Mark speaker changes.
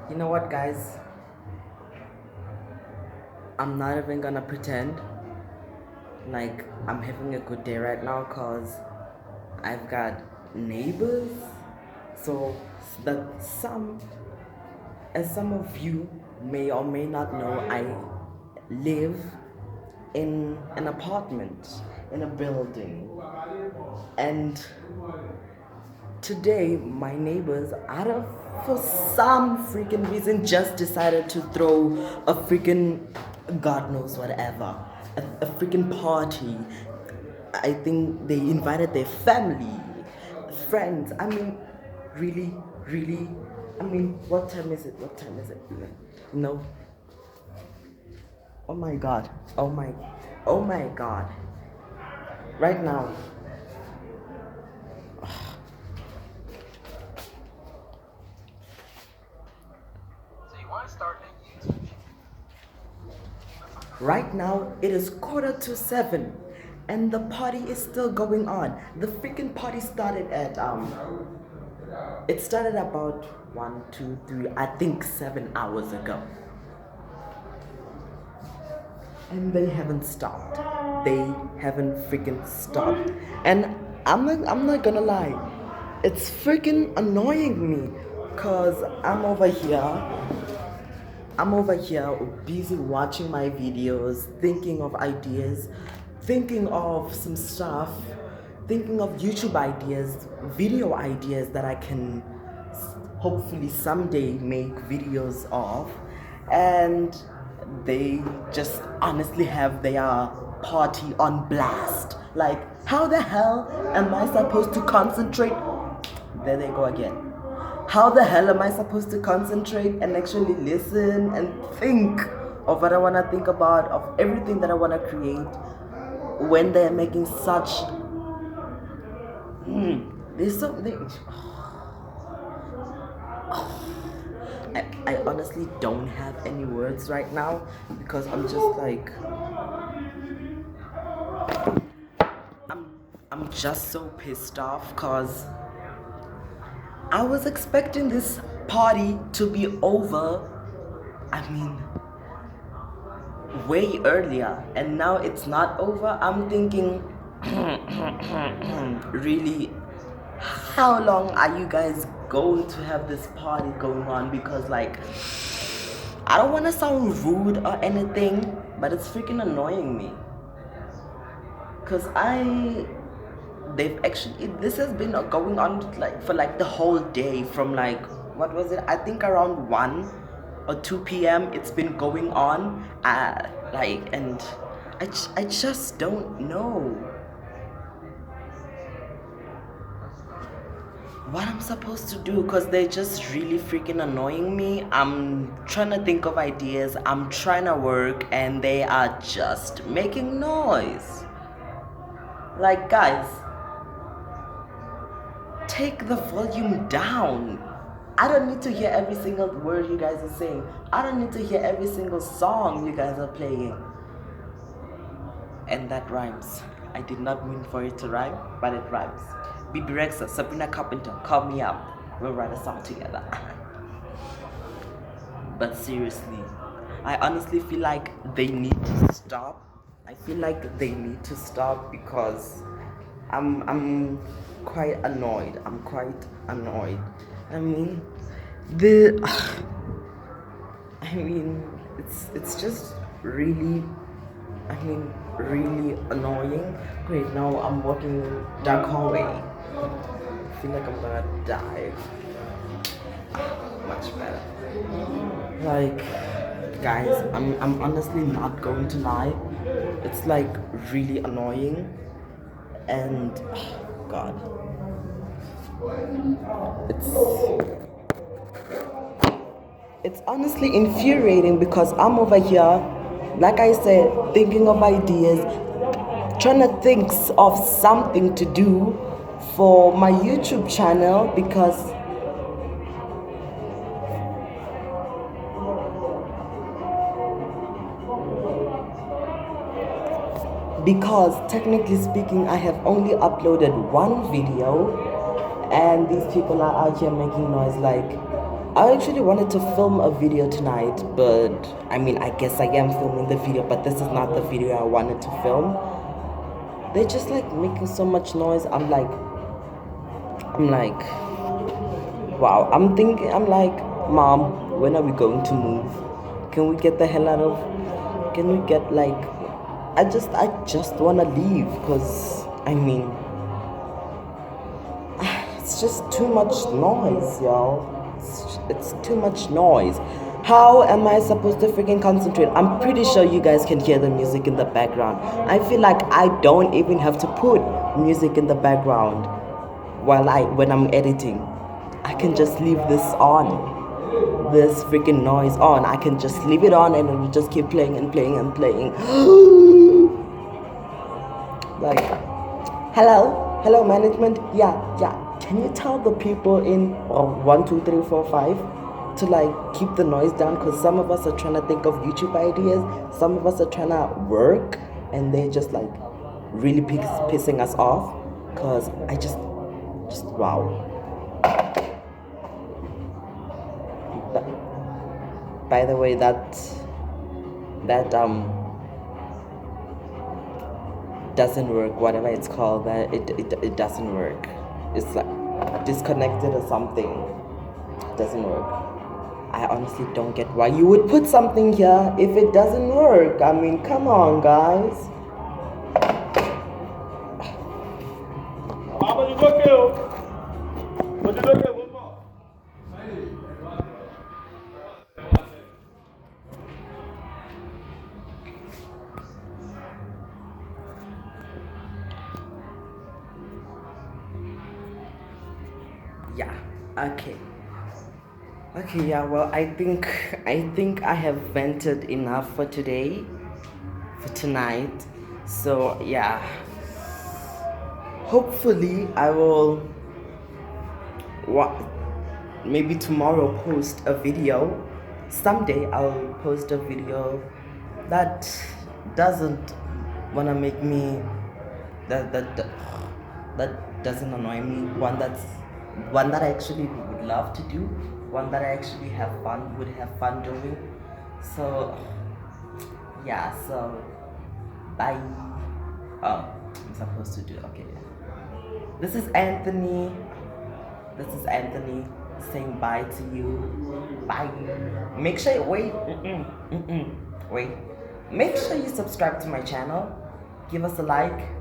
Speaker 1: You know what, guys? I'm not even gonna pretend like I'm having a good day right now because I've got neighbors. So that as some of you may or may not know, I live in an apartment in a building, and today my neighbors, out of for some freaking reason, just decided to throw a freaking god knows whatever, a freaking party. I think they invited their family, friends. I mean, really, really. I mean, what time is it? What time is it? No. Oh my god. Oh my god. Right now. Right now, it is 7:15, and the party is still going on. The freaking party started at it started about 1, 2, 3, I think 7 hours ago, and they haven't stopped. They haven't freaking stopped, and I'm not gonna lie, it's freaking annoying me, cause I'm over here busy watching my videos, thinking of ideas, thinking of some stuff, thinking of YouTube ideas, video ideas that I can hopefully someday make videos of. And they just honestly have their party on blast. Like, how the hell am I supposed to concentrate? There they go again. How the hell am I supposed to concentrate and actually listen and think of what I want to think about, of everything that I want to create, when they're making such there's something I honestly don't have any words right now, because I'm just like I'm just so pissed off, because I was expecting this party to be over, I mean, way earlier, and now it's not over. I'm thinking, really, how long are you guys going to have this party going on? Because, like, I don't want to sound rude or anything, but it's freaking annoying me. Because they've actually, this has been going on like for like the whole day, from like, what was it, I think around 1 or 2 p.m. it's been going on, like, and I just don't know what I'm supposed to do, because they're just really freaking annoying me. I'm trying to think of ideas, I'm trying to work, and they are just making noise. Like, guys, take the volume down. I don't need to hear every single word you guys are saying. I don't need to hear every single song you guys are playing. And that rhymes. I did not mean for it to rhyme, but it rhymes. BB Rexa, Sabrina Carpenter, call me up. We'll write a song together. But seriously, I honestly feel like they need to stop. I feel like they need to stop, because I'm quite annoyed. I mean, I mean, it's just really, really annoying. Great, now I'm walking in dark hallway. I feel like I'm gonna die. Much better. Like, guys, I'm honestly not going to lie. It's like really annoying, and God, it's honestly infuriating, because I'm over here, like I said, thinking of ideas, trying to think of something to do for my YouTube channel, because technically speaking, I have only uploaded one video, and these people are out here making noise like, I actually wanted to film a video tonight, but I mean, I guess I am filming the video, but this is not the video I wanted to film. They're just like making so much noise. I'm like, wow. I'm like, Mom, when are we going to move? Can we get the hell out of, can we get like, I just want to leave, because, I mean, it's just too much noise, y'all. It's too much noise. How am I supposed to freaking concentrate? I'm pretty sure you guys can hear the music in the background. I feel like I don't even have to put music in the background when I'm editing. I can just leave this freaking noise on. I can just leave it on and it will just keep playing and playing and playing. Like, hello management. Yeah. Can you tell the people in 1, 2, 3, 4, 5 to like keep the noise down? Because some of us are trying to think of YouTube ideas, some of us are trying to work, and they're just like really pissing us off. Because I just wow. By the way, that doesn't work, whatever it's called, that it doesn't work. It's like disconnected or something. It doesn't work. I honestly don't get why you would put something here if it doesn't work. I mean, come on, guys. Yeah. Okay, yeah, well, I think I have vented enough for today, for tonight. So, yeah. Hopefully, I will maybe tomorrow post a video. Someday I'll post a video that doesn't wanna make me that doesn't annoy me. One that I actually would love to do. One that I actually would have fun doing. So yeah, so bye. Oh, I'm supposed to do okay. This is Anthony saying bye to you. Bye. Make sure wait. Wait. Make sure you subscribe to my channel. Give us a like.